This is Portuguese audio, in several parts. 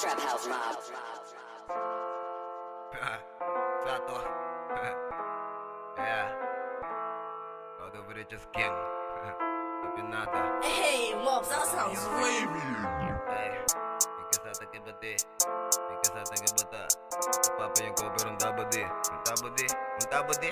Trap House Mob. Trato. Yeah. All the richest king. Capinata. Hey, Mobs, that sounds Hey. Ikasata ke bate. Ikasata ke bata. Papa yung cover ng tabadi. Ang tabadi. Ang tabadi.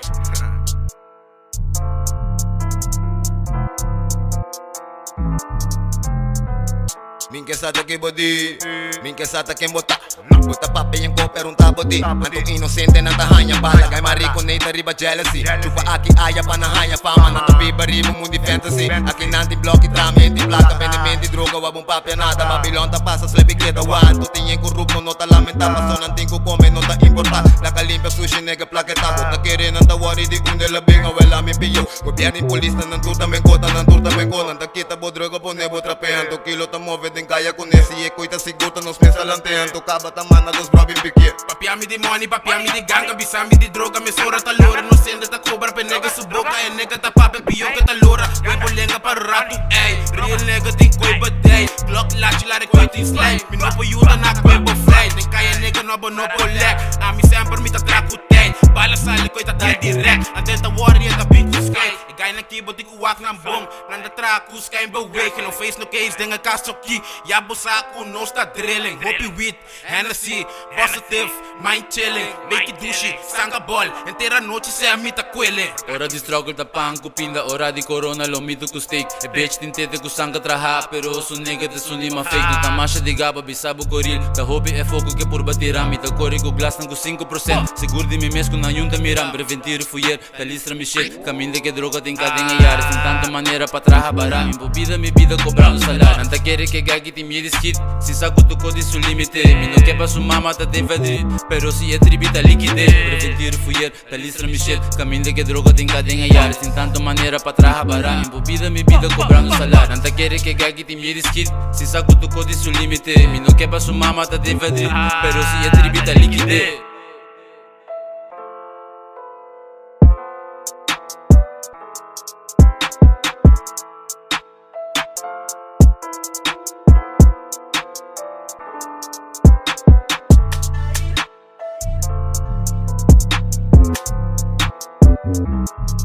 Minke sata ke body, minke sata ke bota. Bota papa yung cover ng tabadi. Anto inosente na tahanya bala. Kay mariko na itariba jealousy. Chupa aki aya panahaya fama. Na tabibari mo mundi fantasy. Akin nanti block itrami enti plaka. Benementi droga wabong papya nada. Babilon tapasa slepi kita wan. Tutingin corrupto no ta lamenta. Paso nanting ko come no ta importa. Nakalimpia sushi nega plaketa. Bot nakiri ng tawari di kunde labing. Awela mi piyo. Gobyerni polis na nanturta men kota. Nanturta men ko. Nantakita bo droga po nebo trapean. To kilo ta move din kaya con esse. E coita sigurta nos pensa lantean. To kaba ta mana dos bro bin piquet. Papiami di money, papiami di ganga. Bisami di droga, me sora ta lora. No senda ta cobra, pe nega su boca. E nega ta papel, piyo que ta lora. Huevo lenga para rato, ey. Real nega di koi batay. Glock lachi la rekoiting slay. Mi no po yuta na kwebo fly. Den kaya nega no bo no po leg. Ami sempre mi ta trakutay. Bala sali koi ta dal direct. Andel ta warrior ta binku sky. E kaya na kibo di kuwak ng bong. Nanda trakus kaya bewake. No face no case, den nga kasoki. Yabo sa ako, no sta drilling. Hoppy with Hennessy, positive, mind chilling. Make it douche, sanga ball. Entera noche se amita quelle. Ora di struggle ta pang kupinda, ora di corona lo mito ku steak. E bitch tintete ku sanga traha, pero su nega te suni ma fake. No tamasha di gaba bisabo goril. Ta hobby e foco que por batirami. Ta corre ku glass nang ku 5%. Seguro di mi mes ku na yun ta miram. Preventir fuyer, ta listra mi shit. Camin de que droga tin cadena yara. Sin tanta manera pa traha bara. Impobida mi vida cobrando salário. Nanta quere que gagi ti mi skit. Si saco tu codi su limite. Mi no que pa su mama ta de vedri. Pero si e tribita liquide. Preventir fuyer, ta listra mi shit. Camin de que droga tin cadena yara. Sin tanta manera pa traha bara. Impobida mi vida cobrando salário. Nanta quere que gagi ti mi skit. Si saco tu codi su limite. Mi no que pa su mama ta de vedri. Pero si e tribita liquide. Trap.